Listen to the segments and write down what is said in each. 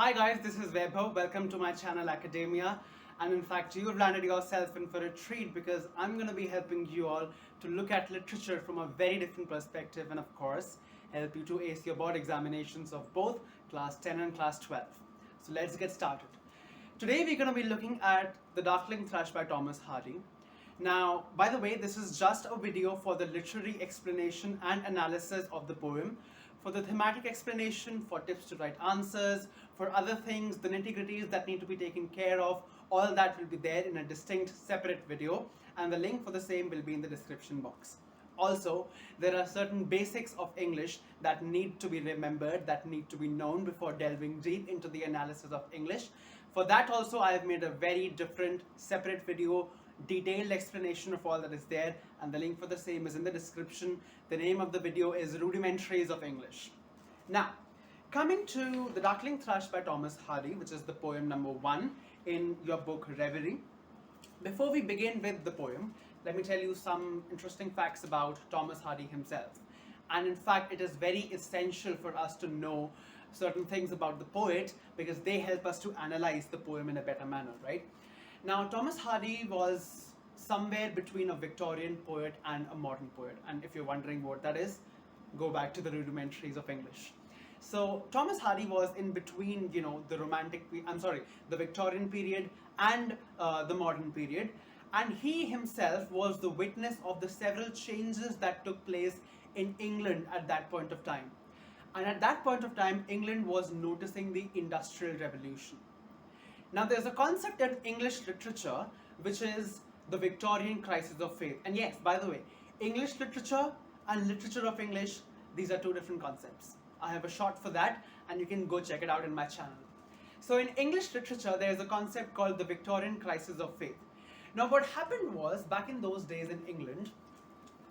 Hi guys, this is Vaibhav. Welcome to my channel Academia. And in fact, you've landed yourself in for a treat because I'm going to be helping you all to look at literature from a very different perspective and of course, help you to ace your board examinations of both class 10 and class 12. So let's get started. Today we're going to be looking at The Darkling Thrush by Thomas Hardy. Now, by the way, this is just a video for the literary explanation and analysis of the poem. For the thematic explanation, for tips to write answers, for other things, the nitty-gritties that need to be taken care of, all that will be there in a distinct separate video, and the link for the same will be in the description box. Also, there are certain basics of English that need to be remembered, that need to be known before delving deep into the analysis of English. For that also, I have made a very different separate video, detailed explanation of all that is there, and the link for the same is in the description. The name of the video is Rudimentaries of English. Now, coming to The Darkling Thrush by Thomas Hardy, which is the poem number 1 in your book Reverie. Before we begin with the poem, let me tell you some interesting facts about Thomas Hardy himself. And in fact, it is very essential for us to know certain things about the poet because they help us to analyze the poem in a better manner, right? Now, Thomas Hardy was somewhere between a Victorian poet and a modern poet. And if you're wondering what that is, go back to the Rudimentaries of English. So Thomas Hardy was in between, the Victorian period and the modern period. And he himself was the witness of the several changes that took place in England at that point of time. And at that point of time, England was noticing the Industrial Revolution. Now, there's a concept in English literature which is the Victorian crisis of faith. And yes, by the way, English literature and literature of English, these are two different concepts. I have a short for that and you can go check it out in my channel. So in English literature, there's a concept called the Victorian crisis of faith. Now, what happened was, back in those days in England,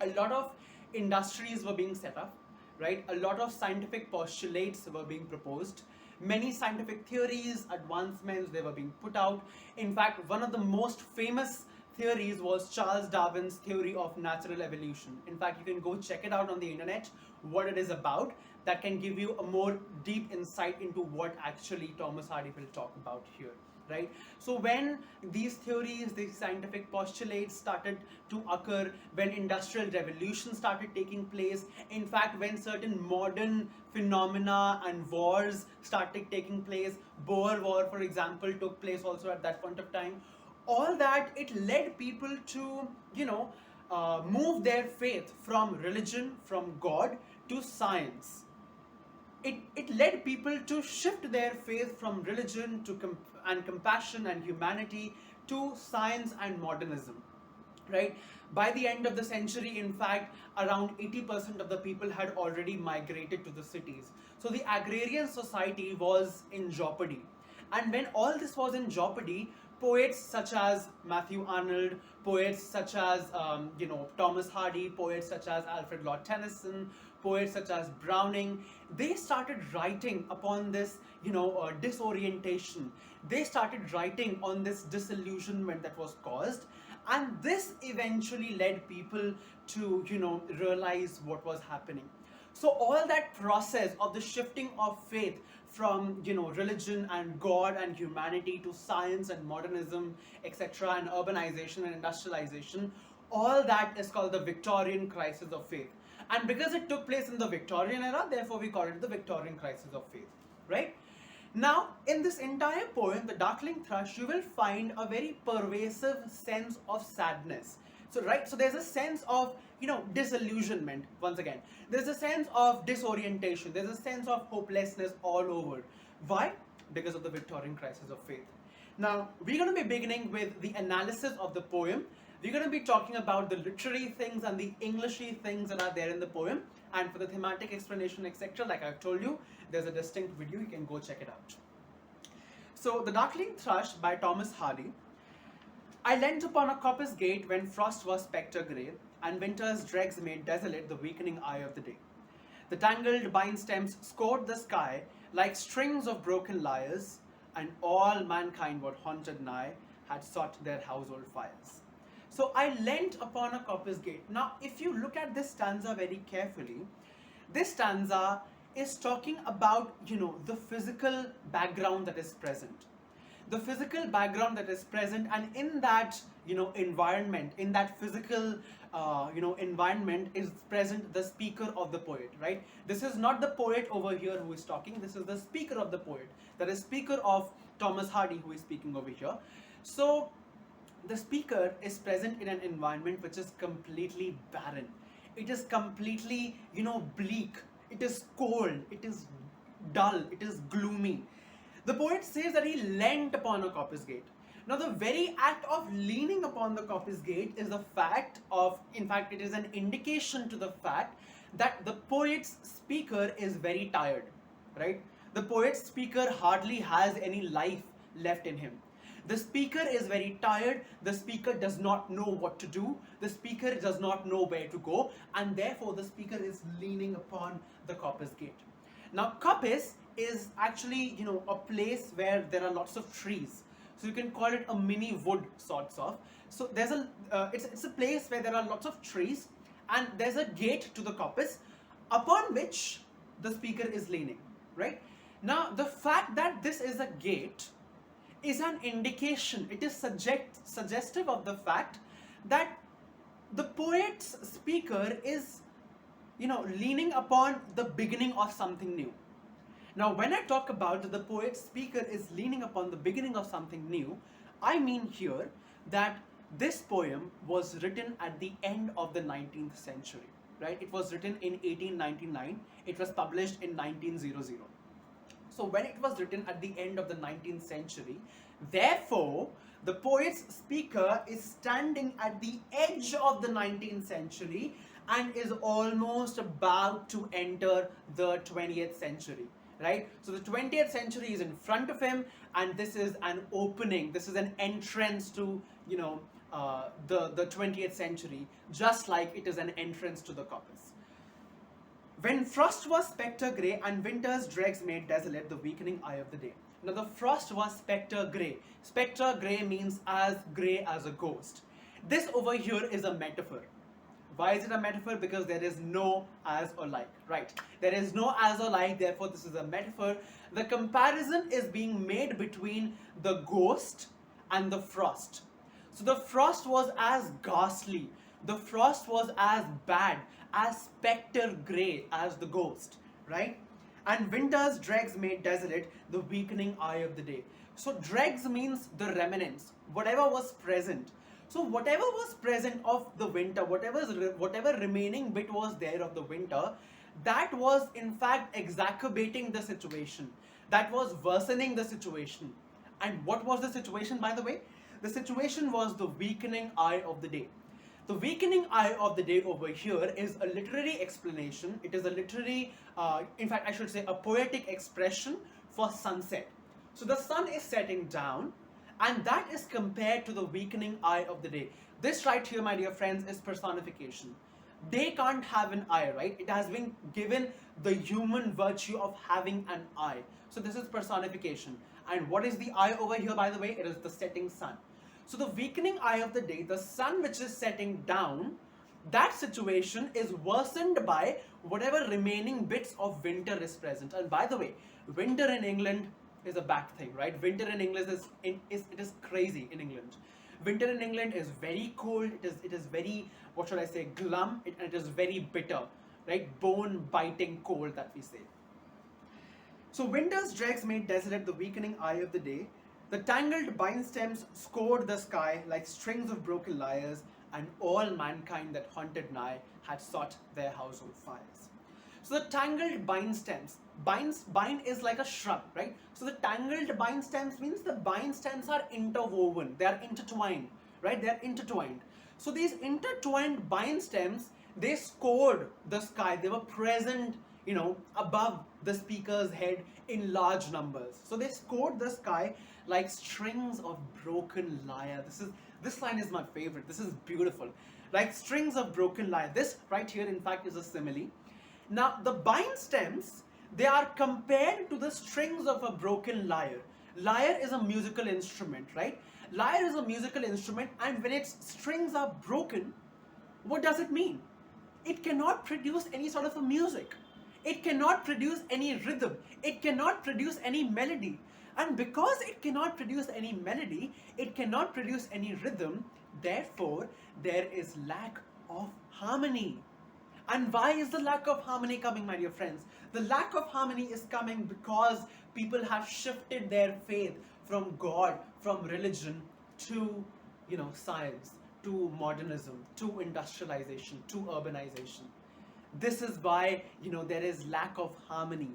a lot of industries were being set up, right? A lot of scientific postulates were being proposed. Many scientific theories, advancements, they were being put out. In fact, one of the most famous theories was Charles Darwin's theory of natural evolution. In fact, you can go check it out on the internet, what it is about. That can give you a more deep insight into what actually Thomas Hardy will talk about here, right? So when these theories, these scientific postulates started to occur, when industrial revolution started taking place, in fact, when certain modern phenomena and wars started taking place, Boer War, for example, took place also at that point of time, all that, it led people to, move their faith from religion, from God, to science. It led people to shift their faith from religion to compassion and humanity to science and modernism, right? By the end of the century, in fact, around 80% of the people had already migrated to the cities. So the agrarian society was in jeopardy. And when all this was in jeopardy, poets such as Matthew Arnold, poets such as Thomas Hardy, poets such as Alfred Lord Tennyson, poets such as Browning, they started writing upon this disorientation. They started writing on this disillusionment that was caused, and this eventually led people to realize what was happening. So all that process of the shifting of faith from religion and God and humanity to science and modernism, etc., and urbanization and industrialization, all that is called the Victorian crisis of faith. And because it took place in the Victorian era, therefore we call it the Victorian crisis of faith, right? Now, in this entire poem, The Darkling Thrush, you will find a very pervasive sense of sadness. So there's a sense of, disillusionment, once again. There's a sense of disorientation. There's a sense of hopelessness all over. Why? Because of the Victorian crisis of faith. Now, we're going to be beginning with the analysis of the poem. We're going to be talking about the literary things and the Englishy things that are there in the poem. And for the thematic explanation, etc., like I've told you, there's a distinct video. You can go check it out. So, The Darkling Thrush by Thomas Hardy. I leant upon a coppice gate when frost was spectre grey, and winter's dregs made desolate the weakening eye of the day. The tangled vine stems scored the sky like strings of broken lyres, and all mankind what haunted nigh had sought their household fires. So I leant upon a coppice gate. Now, if you look at this stanza very carefully, this stanza is talking about, the physical background that is present. The physical background that is present, and in that, environment, in that physical, environment is present the speaker of the poet, right? This is not the poet over here who is talking. This is the speaker of the poet. That is speaker of Thomas Hardy who is speaking over here. So the speaker is present in an environment which is completely barren. It is completely, bleak. It is cold. It is dull. It is gloomy. The poet says that he leant upon a coppice gate. Now, the very act of leaning upon the coppice gate is the fact of, in fact, it is an indication to the fact that the poet's speaker is very tired, right? The poet's speaker hardly has any life left in him. The speaker is very tired. The speaker does not know what to do. The speaker does not know where to go, and therefore the speaker is leaning upon the coppice gate. Now, coppice is actually, a place where there are lots of trees. So you can call it a mini wood, sorts of. So there's it's a place where there are lots of trees, and there's a gate to the coppice upon which the speaker is leaning, right? Now, the fact that this is a gate is an indication, it is suggestive of the fact that the poet's speaker is, leaning upon the beginning of something new. Now, when I talk about the poet's speaker is leaning upon the beginning of something new, I mean here that this poem was written at the end of the 19th century, right? It was written in 1899. It was published in 1900. So when it was written at the end of the 19th century, therefore, the poet's speaker is standing at the edge of the 19th century and is almost about to enter the 20th century, right? So the 20th century is in front of him, and this is an opening, this is an entrance to, the 20th century, just like it is an entrance to the coppice. When frost was spectre grey and winter's dregs made desolate the weakening eye of the day. Now, the frost was spectre grey. Spectre grey means as grey as a ghost. This over here is a metaphor. Why is it a metaphor? Because there is no as or like, right? There is no as or like, therefore this is a metaphor. The comparison is being made between the ghost and the frost. So the frost was as ghastly, the frost was as bad, as spectre grey as the ghost, right? And winter's dregs made desolate the weakening eye of the day. So dregs means the remnants, whatever was present. So whatever was present of the winter, whatever remaining bit was there of the winter, that was in fact exacerbating the situation. That was worsening the situation. And what was the situation, by the way? The situation was the weakening eye of the day. The weakening eye of the day over here is a literary explanation. It is a literary, in fact, I should say a poetic expression for sunset. So the sun is setting down, and that is compared to the weakening eye of the day. This right here, my dear friends, is personification. They can't have an eye, right? It has been given the human virtue of having an eye. So this is personification. And what is the eye over here, by the way? It is the setting sun. So the weakening eye of the day, the sun which is setting down, that situation is worsened by whatever remaining bits of winter is present. And by the way, winter in England is a bad thing, right? Winter in England is crazy in England. Winter in England is very cold. It is very, what should I say, glum, and it is very bitter, right? Bone-biting cold that we say. So winter's dregs made desolate the weakening eye of the day. The tangled vine stems scored the sky like strings of broken lyres, and all mankind that haunted nigh had sought their household fires. So the tangled vine stems, vine is like a shrub, right? So the tangled vine stems means the vine stems are interwoven, they are intertwined, right? They are intertwined. So these intertwined vine stems, they scored the sky, they were present, above the speaker's head in large numbers. So they scored the sky like strings of broken lyre. This line is my favorite. This is beautiful. Like strings of broken lyre. This right here, in fact, is a simile. Now, the vine stems, they are compared to the strings of a broken lyre. Lyre is a musical instrument, right? Lyre is a musical instrument, and when its strings are broken, what does it mean? It cannot produce any sort of a music. It cannot produce any rhythm. It cannot produce any melody. And because it cannot produce any melody, it cannot produce any rhythm, therefore, there is lack of harmony. And why is the lack of harmony coming, my dear friends? The lack of harmony is coming because people have shifted their faith from God, from religion to, science, to modernism, to industrialization, to urbanization. This is why, there is lack of harmony.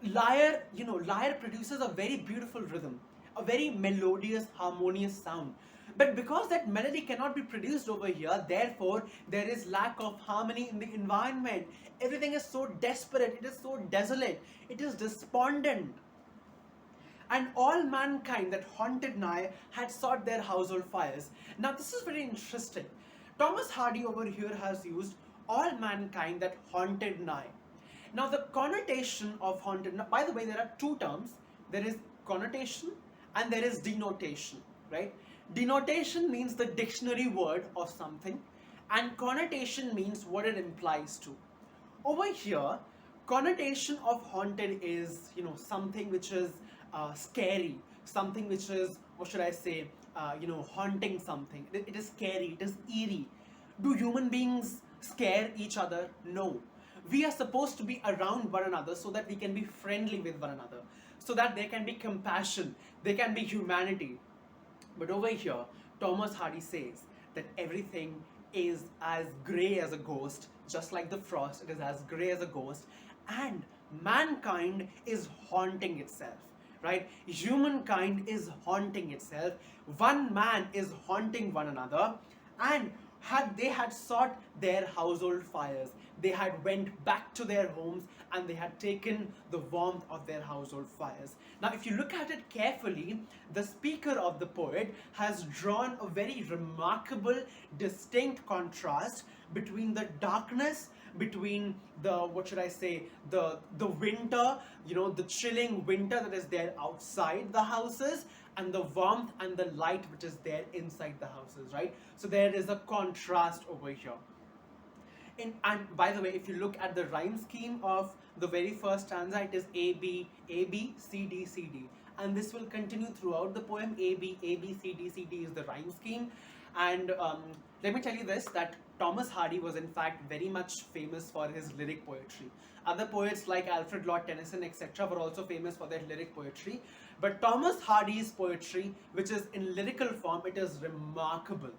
Lyre produces a very beautiful rhythm, a very melodious, harmonious sound. But because that melody cannot be produced over here, therefore, there is lack of harmony in the environment. Everything is so desperate, it is so desolate, it is despondent. And all mankind that haunted nigh had sought their household fires. Now, this is very interesting. Thomas Hardy over here has used all mankind that haunted nigh. Now, the connotation of haunted, now, by the way, there are two terms. There is connotation and there is denotation, right? Denotation means the dictionary word of something, and connotation means what it implies to. Over here, connotation of haunted is, something which is scary, something which is, what should I say, haunting something. It is scary, it is eerie. Do human beings scare each other? No. We are supposed to be around one another so that we can be friendly with one another, so that there can be compassion, there can be humanity. But over here, Thomas Hardy says that everything is as grey as a ghost, just like the frost, it is as grey as a ghost, and mankind is haunting itself, right? Humankind is haunting itself. One man is haunting one another, and they had sought their household fires. They had went back to their homes and they had taken the warmth of their household fires. Now, if you look at it carefully, the speaker of the poet has drawn a very remarkable, distinct contrast between the darkness, between the, what should I say, the winter, the chilling winter that is there outside the houses, and the warmth and the light which is there inside the houses, right? So there is a contrast over here. And by the way, if you look at the rhyme scheme of the very first stanza, it is A, B, C, D, C, D. And this will continue throughout the poem. A, B, C, D, C, D is the rhyme scheme. And let me tell you this, that Thomas Hardy was in fact very much famous for his lyric poetry. Other poets like Alfred Lord Tennyson, etc. were also famous for their lyric poetry. But Thomas Hardy's poetry, which is in lyrical form, it is remarkable.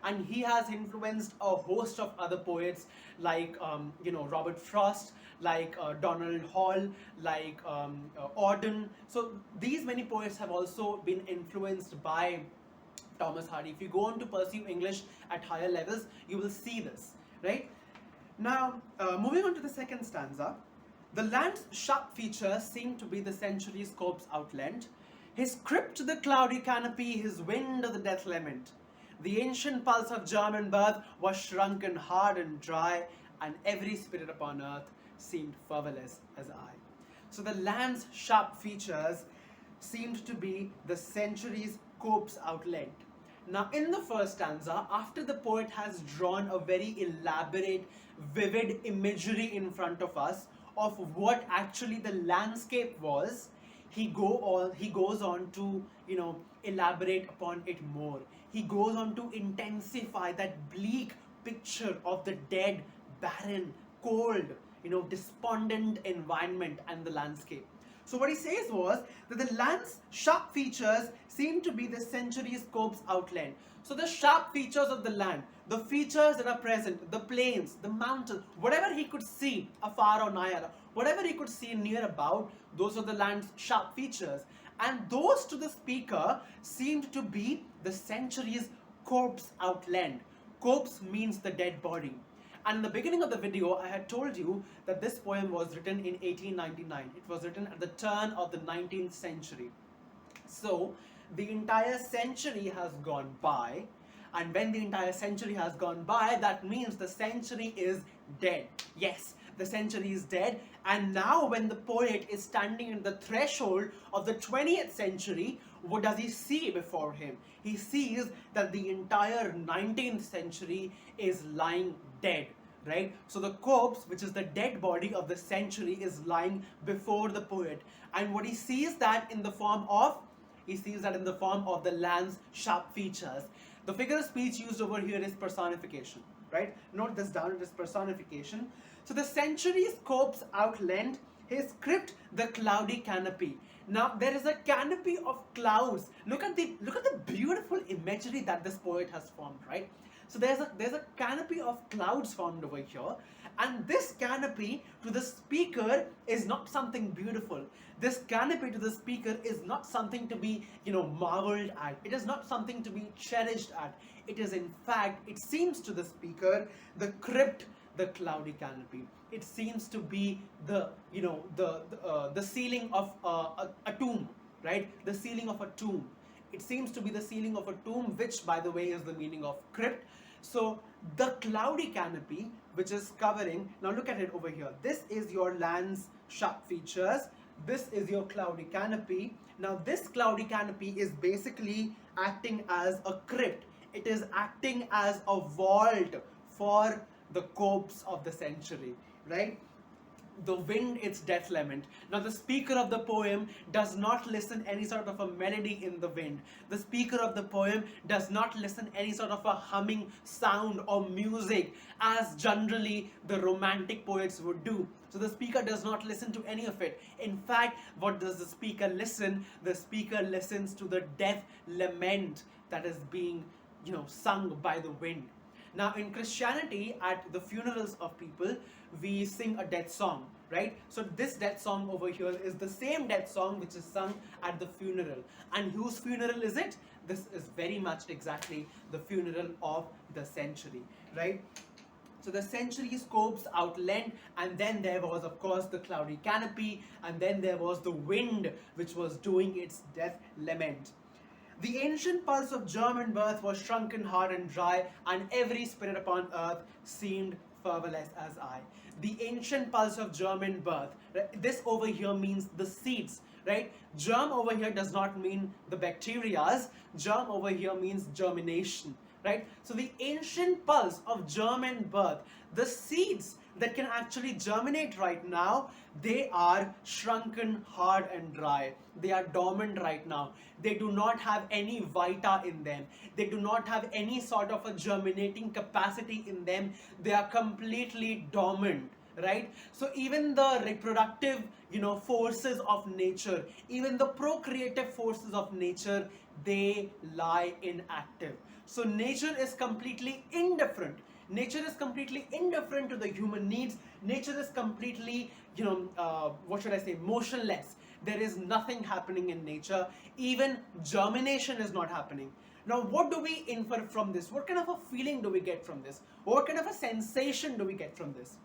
And he has influenced a host of other poets like, Robert Frost, like Donald Hall, like Auden. So these many poets have also been influenced by Thomas Hardy. If you go on to pursue English at higher levels, you will see this, right? Now, moving on to the second stanza. The land's sharp features seem to be the century's corpse outlined. His crypt the cloudy canopy, his wind of the death lament. The ancient pulse of German birth was shrunken hard and dry, and every spirit upon earth seemed fervorless as I. So the land's sharp features seemed to be the century's corpse outlined. Now, in the first stanza, after the poet has drawn a very elaborate, vivid imagery in front of us of what actually the landscape was, he goes on to, elaborate upon it more. He goes on to intensify that bleak picture of the dead, barren, cold, despondent environment and the landscape. So what he says was that the land's sharp features seem to be the century's corpse outline. So the sharp features of the land, the features that are present, the plains, the mountains, whatever he could see afar or nigh, whatever he could see near about, those are the land's sharp features. And those to the speaker seemed to be the century's corpse outlined. Corpse means the dead body. And in the beginning of the video, I had told you that this poem was written in 1899. It was written at the turn of the 19th century. So, the entire century has gone by. And when the entire century has gone by, that means the century is dead. Yes, the century is dead. And now when the poet is standing in the threshold of the 20th century, what does he see before him? He sees that the entire 19th century is lying dead. right? So the corpse, which is the dead body of the century, is lying before the poet, and what he sees that in the form of, the land's sharp features. The figure of speech used over here is personification, right? Note this down, it is personification. So the century's corpse outlined his crypt, the cloudy canopy. Now there is a canopy of clouds. Look at the beautiful imagery that this poet has formed, right? So there's a canopy of clouds formed over here, and this canopy to the speaker is not something beautiful. This canopy to the speaker is not something to be, marveled at. It is not something to be cherished at. It is, in fact, it seems to the speaker, the crypt, the cloudy canopy. It seems to be the ceiling of a tomb, right? The ceiling of a tomb. It seems to be the ceiling of a tomb, which, by the way, is the meaning of crypt. So the cloudy canopy, which is covering, now look at it over here. This is your land's sharp features. This is your cloudy canopy. Now this cloudy canopy is basically acting as a crypt. It is acting as a vault for the corpse of the century, right? The wind, its death lament. Now the speaker of the poem does not listen any sort of a melody in the wind. The speaker of the poem does not listen any sort of a humming sound or music as generally the romantic poets would do. So the speaker does not listen to any of it. In fact, what does the speaker listen? The speaker listens to the death lament that is being, sung by the wind. Now in Christianity, at the funerals of people, we sing a death song, right? So this death song over here is the same death song which is sung at the funeral. And whose funeral is it? This is very much exactly the funeral of the century, right? So the century's corpse outlined, and then there was, of course, the cloudy canopy, and then there was the wind which was doing its death lament. The ancient pulse of German birth was shrunken, hard and dry, and every spirit upon earth seemed fervorless as I. The ancient pulse of German birth. This over here means the seeds, right? Germ over here does not mean the bacterias. Germ over here means germination, right? So the ancient pulse of German birth, the seeds that can actually germinate right now, they are shrunken, hard and dry. They are dormant right now. They do not have any vita in them. They do not have any sort of a germinating capacity in them. They are completely dormant, right? So even the reproductive, forces of nature, even the procreative forces of nature, they lie inactive. So nature is completely indifferent. Nature is completely indifferent to the human needs. Nature is completely, motionless. There is nothing happening in nature. Even germination is not happening. Now, what do we infer from this? What kind of a feeling do we get from this? What kind of a sensation do we get from this?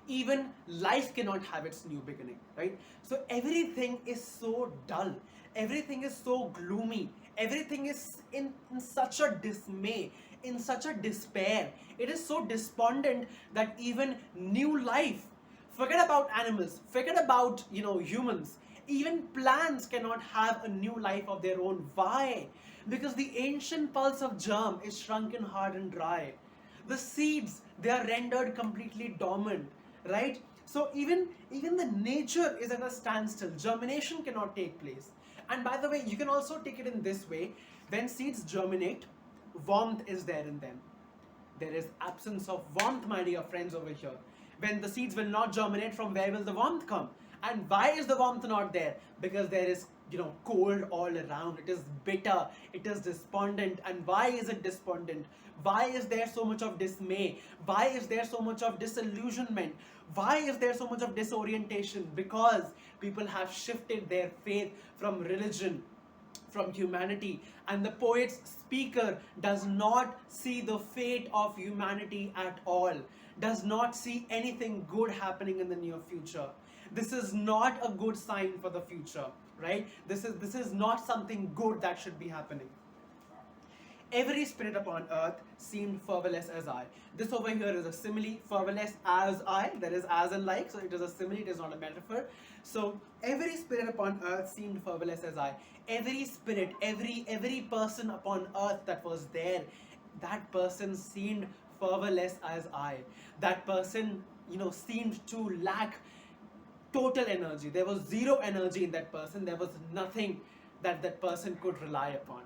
Even life cannot have its new beginning, right? So everything is so dull. Everything is so gloomy. Everything is in such a dismay, in such a despair. It is so despondent that even new life, forget about animals, forget about, humans, even plants cannot have a new life of their own. Why? Because the ancient pulse of germ is shrunken, hard and dry. The seeds, they are rendered completely dormant, right? So even the nature is at a standstill. Germination cannot take place. And by the way, you can also take it in this way. When seeds germinate, warmth is there in them. There is absence of warmth, my dear friends, over here. When the seeds will not germinate, from where will the warmth come? And why is the warmth not there? Because there is, cold all around. It is bitter. It is despondent. And why is it despondent? Why is there so much of dismay? Why is there so much of disillusionment? Why is there so much of disorientation? Because people have shifted their faith from religion, from humanity, and the poet's speaker does not see the fate of humanity at all, does not see anything good happening in the near future. This is not a good sign for the future, right? This is not something good that should be happening. Every spirit upon earth seemed fervorless as I. This over here is a simile, fervorless as I, that is as and like, so it is a simile, it is not a metaphor. So every spirit upon earth seemed fervorless as I. Every spirit, every person upon earth that was there, that person seemed fervorless as I. That person, seemed to lack total energy. There was zero energy in that person. There was nothing that that person could rely upon.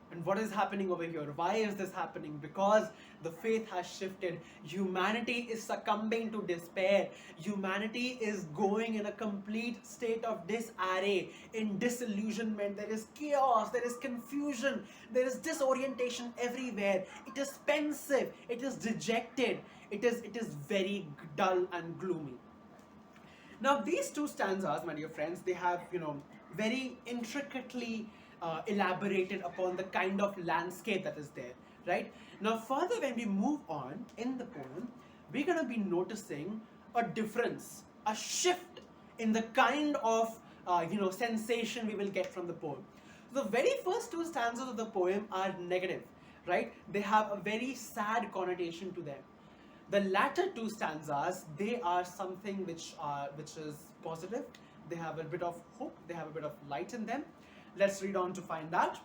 And what is happening over here? Why is this happening? Because the faith has shifted. Humanity is succumbing to despair. Humanity is going in a complete state of disarray, in disillusionment. There is chaos, there is confusion, there is disorientation everywhere. It is pensive, it is dejected, it is very dull and gloomy. Now, these two stanzas, my dear friends, they have, very intricately elaborated upon the kind of landscape that is there, right? Now, further, when we move on in the poem, we're going to be noticing a difference, a shift in the kind of, sensation we will get from the poem. So the very first two stanzas of the poem are negative, right? They have a very sad connotation to them. The latter two stanzas, they are something which is positive. They have a bit of hope, they have a bit of light in them. Let's read on to find that.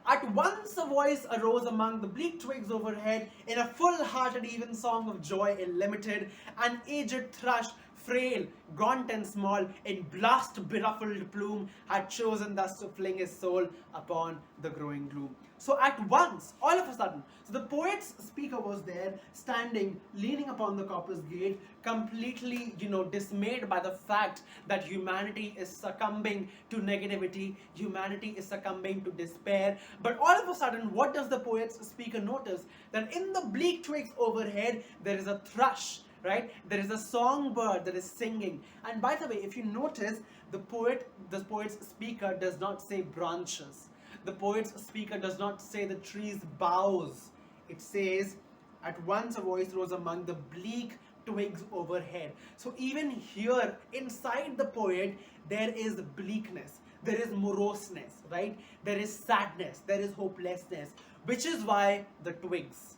At once a voice arose among the bleak twigs overhead, in a full-hearted even song of joy illimited. An aged thrush, frail, gaunt and small, in blast-beruffled plume, had chosen thus to fling his soul upon the growing gloom. So at once, all of a sudden, so the poet's speaker was there, standing, leaning upon the copper's gate, completely, dismayed by the fact that humanity is succumbing to negativity, humanity is succumbing to despair. But all of a sudden, what does the poet's speaker notice? That in the bleak twigs overhead, there is a thrush, right? There is a songbird that is singing. And by the way, if you notice, the poet's speaker does not say branches. The poet's speaker does not say the tree's boughs. It says, at once a voice rose among the bleak twigs overhead. So even here, inside the poet, there is bleakness, there is moroseness, right? There is sadness, there is hopelessness, which is why the twigs,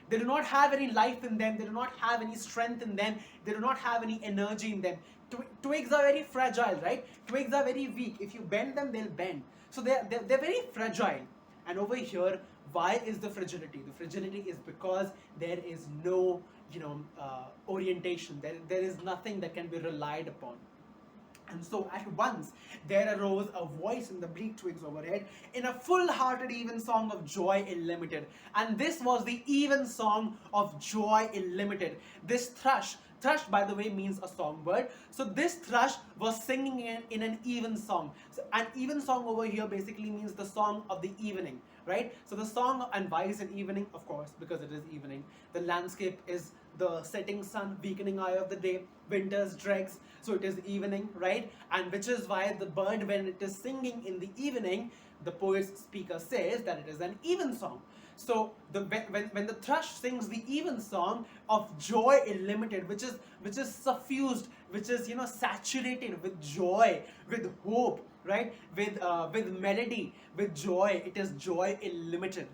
they do not have any life in them, they do not have any strength in them, they do not have any energy in them. Twigs are very fragile, right? Twigs are very weak. If you bend them, they'll bend. So they're very fragile. And over here, why is the fragility? The fragility is because there is no, orientation. There is nothing that can be relied upon. And so at once there arose a voice in the bleak twigs overhead, in a full-hearted even song of joy illimited. And this was the even song of joy illimited. This thrush, by the way, means a songbird. So this thrush was singing in an even song. So an even song over here basically means the song of the evening, right? So the song, and why is it evening? Of course, because it is evening. The landscape is the setting sun, weakening eye of the day, winter's dregs, so it is evening, right? And which is why the bird, when it is singing in the evening, the poet's speaker says that it is an even song. So when the thrush sings the even song of joy illimited, which is suffused, which is saturated with joy, with hope, right? With melody, with joy, it is joy illimited.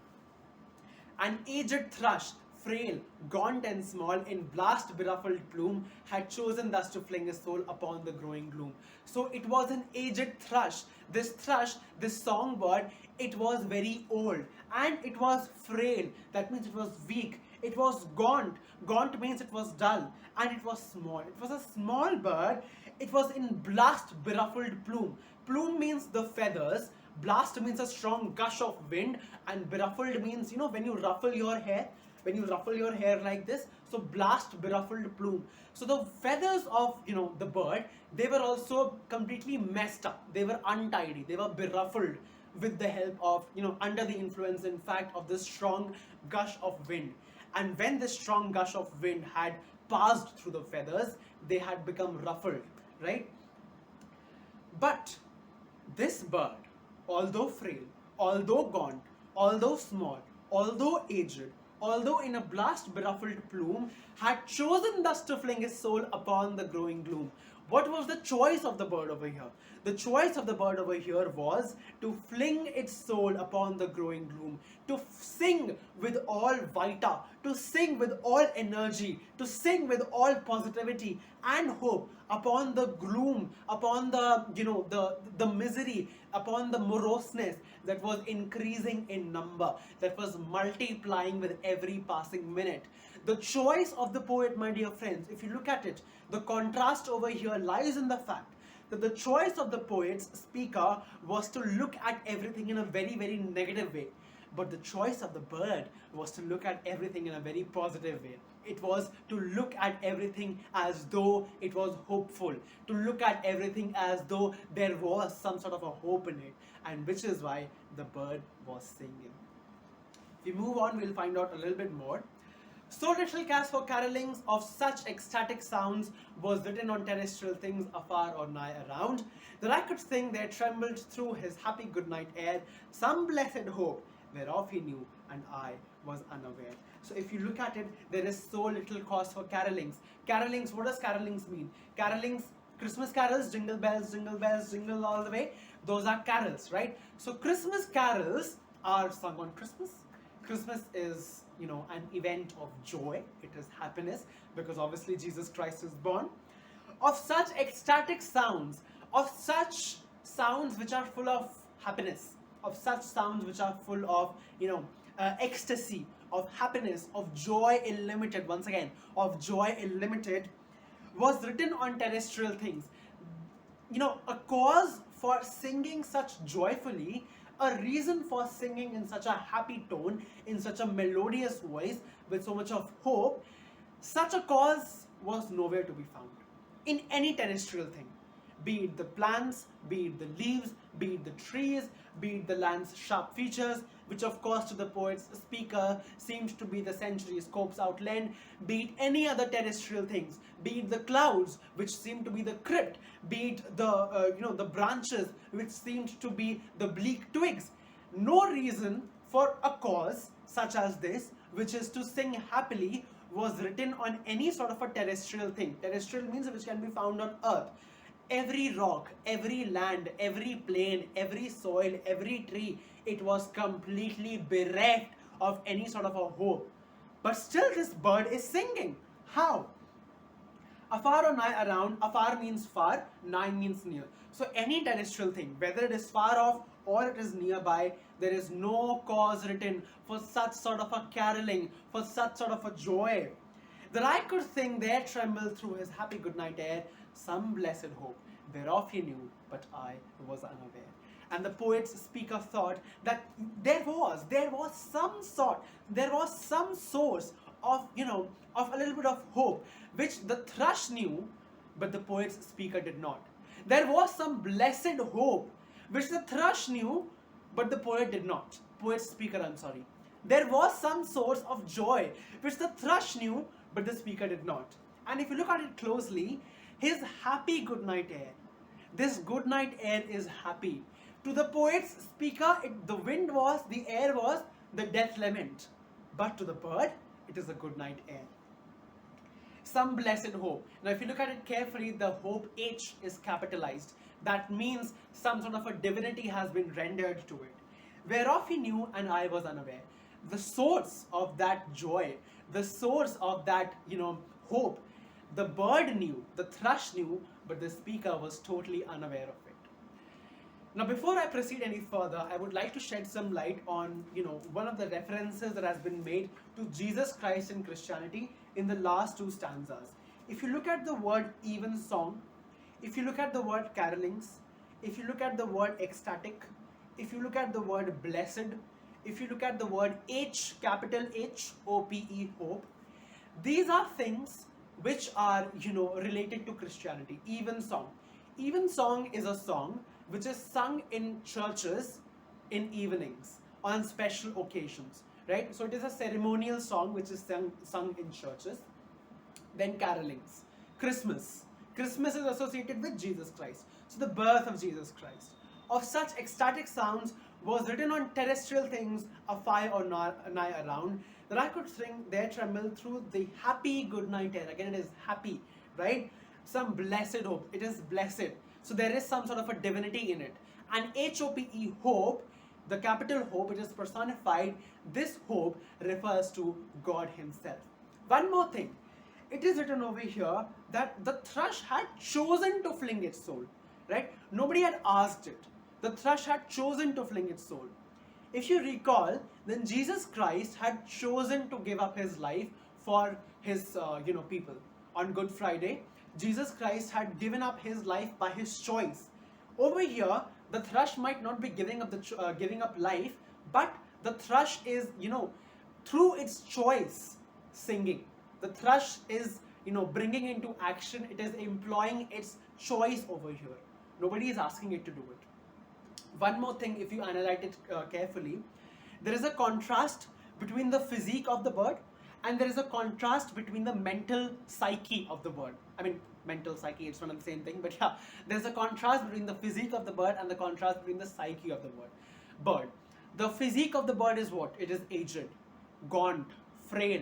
An aged thrush, frail, gaunt and small, in blast-beruffled plume, had chosen thus to fling his soul upon the growing gloom. So it was an aged thrush. This thrush, this songbird, it was very old and it was frail. That means it was weak. It was gaunt. Gaunt means it was dull, and it was small. It was a small bird. It was in blast-beruffled plume. Plume means the feathers. Blast means a strong gush of wind, and beruffled means, when you ruffle your hair. When you ruffle your hair like this, so blast beruffled plume. So the feathers of the bird, they were also completely messed up. They were untidy. They were beruffled with the help of under the influence, in fact, of this strong gush of wind. And when this strong gush of wind had passed through the feathers, they had become ruffled, right? But this bird, although frail, although gaunt, although small, although aged, although in a blast-beruffled plume, had chosen thus to fling his soul upon the growing gloom. What was the choice of the bird over here? The choice of the bird over here was to fling its soul upon the growing gloom, to sing with all vita, to sing with all energy, to sing with all positivity and hope upon the gloom, upon the the misery, upon the moroseness that was increasing in number, that was multiplying with every passing minute. The choice of the poet, my dear friends, if you look at it, the contrast over here lies in the fact that the choice of the poet's speaker was to look at everything in a very, very negative way. But the choice of the bird was to look at everything in a very positive way. It was to look at everything as though it was hopeful, to look at everything as though there was some sort of a hope in it, and which is why the bird was singing. If we move on, we'll find out a little bit more. So little cares for carolings of such ecstatic sounds was written on terrestrial things afar or nigh around, that I could think there trembled through his happy good night air some blessed hope, whereof he knew and I was unaware. So if you look at it, there is so little cause for carolings. Carolings, what does carolings mean? Carolings, Christmas carols, jingle bells, jingle all the way, those are carols, right? So Christmas carols are sung on Christmas. Christmas is, an event of joy. It is happiness, because obviously Jesus Christ is born. Of such ecstatic sounds, of such sounds which are full of happiness, of such sounds which are full of, ecstasy, of happiness, of joy unlimited, once again, of joy unlimited, was written on terrestrial things. A cause for singing such joyfully, a reason for singing in such a happy tone, in such a melodious voice, with so much of hope, such a cause was nowhere to be found in any terrestrial thing. Be it the plants, be it the leaves, be it the trees, be it the land's sharp features, which of course to the poet's speaker seemed to be the century's scope's outline, be it any other terrestrial things, be it the clouds, which seemed to be the crypt, be it the branches, which seemed to be the bleak twigs. No reason for a cause such as this, which is to sing happily, was written on any sort of a terrestrial thing. Terrestrial means which can be found on earth. Every rock, every land, every plain, every soil, every tree, it was completely bereft of any sort of a hope. But still this bird is singing. How? Afar or nigh around, afar means far, nigh means near. So any terrestrial thing, whether it is far off or it is nearby, there is no cause written for such sort of a caroling, for such sort of a joy, that I could think there trembled through his happy good night air some blessed hope, whereof he knew, but I was unaware. And the poet's speaker thought that there was some source of, of a little bit of hope, which the thrush knew, but the poet's speaker did not. There was some blessed hope, which the thrush knew, but the poet did not. Poet's speaker, I'm sorry. There was some source of joy, which the thrush knew, but the speaker did not. And if you look at it closely, his happy good night air, this good night air is happy. To the poet's speaker, the wind was, the air was the death lament. But to the bird, it is a good night air. Some blessed hope. Now if you look at it carefully, the hope H is capitalized. That means some sort of a divinity has been rendered to it. Whereof he knew and I was unaware. The source of that joy, the source of that, hope, the bird knew, the thrush knew, but the speaker was totally unaware of it. Now, before I proceed any further, I would like to shed some light on, one of the references that has been made to Jesus Christ in Christianity in the last two stanzas. If you look at the word even song, if you look at the word carolings, if you look at the word ecstatic, if you look at the word blessed, if you look at the word H, capital H, O-P-E, hope, these are things which are, related to Christianity. Even song. Even song is a song which is sung in churches in evenings on special occasions, right? So it is a ceremonial song which is sung in churches. Then carolings. Christmas. Christmas is associated with Jesus Christ. So the birth of Jesus Christ. Of such ecstatic sounds was written on terrestrial things afar or nigh around, that I could sing there tremble through the happy good night air. Again, it is happy, right? some blessed hope. It is blessed. So there is some sort of a divinity in it. And HOPE, hope, the capital hope, it is personified. This hope refers to God Himself. One more thing. It is written over here that the thrush had chosen to fling its soul. Right? Nobody had asked it. The thrush had chosen to fling its soul. If you recall, then Jesus Christ had chosen to give up His life for His people. On Good Friday, Jesus Christ had given up His life by His choice. Over here, the thrush might not be giving up life, but the thrush is, through its choice, singing. The thrush is, bringing into action. It is employing its choice over here. Nobody is asking it to do it. One more thing, if you analyze it carefully, there is a contrast between the physique of the bird and there is a contrast between the mental psyche of the bird. I mean, mental psyche, it's one and the same thing, but yeah, there's a contrast between the physique of the bird and the contrast between the psyche of the bird. The physique of the bird is what? It is aged, gaunt, frail.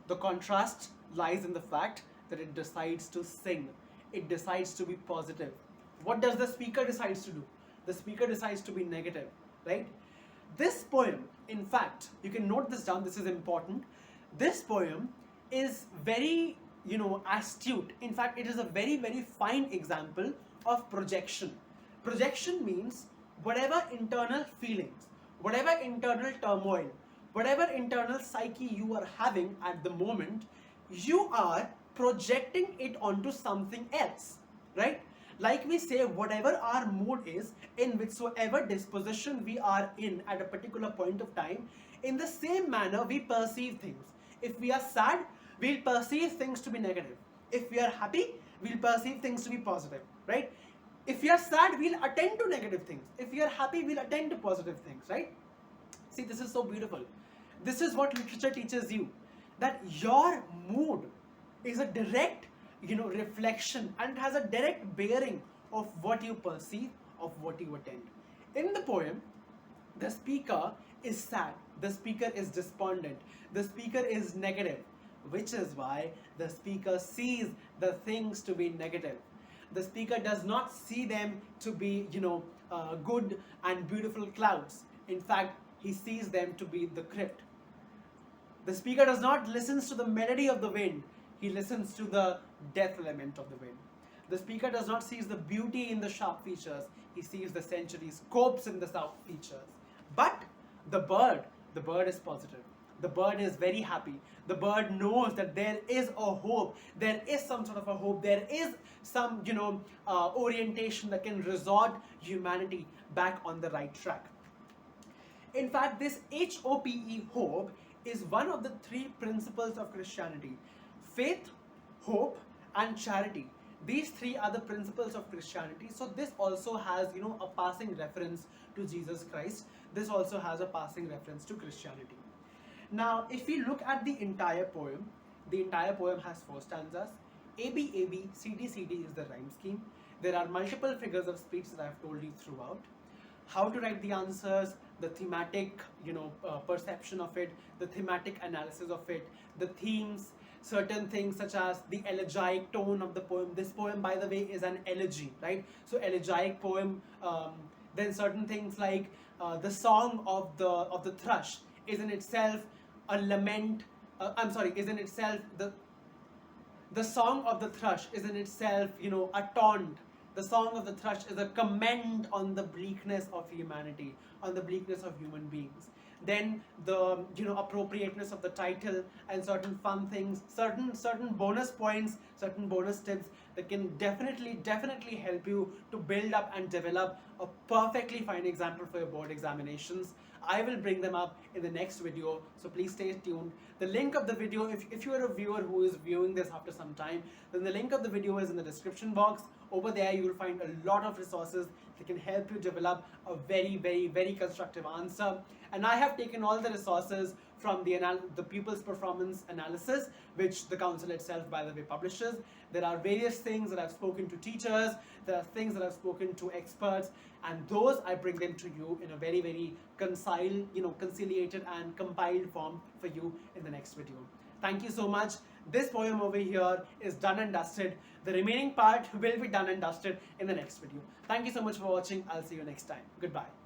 The contrast lies in the fact that it decides to sing. It decides to be positive. What does the speaker decides to do? The speaker decides to be negative, right? This poem, in fact, you can note this down, this is important. This poem is very, astute. In fact, it is a very, very fine example of projection. Projection means whatever internal feelings, whatever internal turmoil, whatever internal psyche you are having at the moment, you are projecting it onto something else, right? Like we say, whatever our mood is, in whichsoever disposition we are in at a particular point of time, in the same manner we perceive things. If we are sad, we'll perceive things to be negative. If we are happy, we'll perceive things to be positive, right? If we are sad, we'll attend to negative things. If we are happy, we'll attend to positive things, right? See, this is so beautiful. This is what literature teaches you, that your mood is a direct reflection, and it has a direct bearing of what you perceive, of what you attend. In the poem, the speaker is sad, the speaker is despondent, the speaker is negative, which is why the speaker sees the things to be negative. The speaker does not see them to be, good and beautiful clouds. In fact, he sees them to be the crypt. The speaker does not listen to the melody of the wind. He listens to the death element of the wind. The speaker does not see the beauty in the sharp features. He sees the century scopes in the sharp features. But the bird is positive. The bird is very happy. The bird knows that there is a hope. There is some sort of a hope. There is some, orientation that can resort humanity back on the right track. In fact, this HOPE, hope, is one of the three principles of Christianity. Faith, hope, and charity. These three are the principles of Christianity. So this also has, a passing reference to Jesus Christ. This also has a passing reference to Christianity. Now, if we look at the entire poem has 4 stanzas. AB, AB, CD, CD is the rhyme scheme. There are multiple figures of speech that I have told you throughout. How to write the answers, the thematic, perception of it, the thematic analysis of it, the themes, certain things such as the elegiac tone of the poem. This poem, by the way, is an elegy, right? So elegiac poem. Then certain things like the song of the thrush is in itself a lament. Is in itself the song of the thrush is in itself, a taunt. The song of the thrush is a comment on the bleakness of humanity, on the bleakness of human beings. Then the appropriateness of the title and certain fun things, certain bonus points, certain bonus tips that can definitely help you to build up and develop a perfectly fine example for your board examinations. I will bring them up in the next video, so please stay tuned. The link of the video, if you are a viewer who is viewing this after some time, then the link of the video is in the description box. Over there you will find a lot of resources that can help you develop a very constructive answer. And I have taken all the resources from the pupils' performance analysis, which the council itself, by the way, publishes. There are various things that I've spoken to teachers, there are things that I've spoken to experts, and those I bring them to you in a very conciliated and compiled form for you in the next video. Thank you so much. This poem over here is done and dusted. The remaining part will be done and dusted in the next video. Thank you so much for watching. I'll see you next time. Goodbye.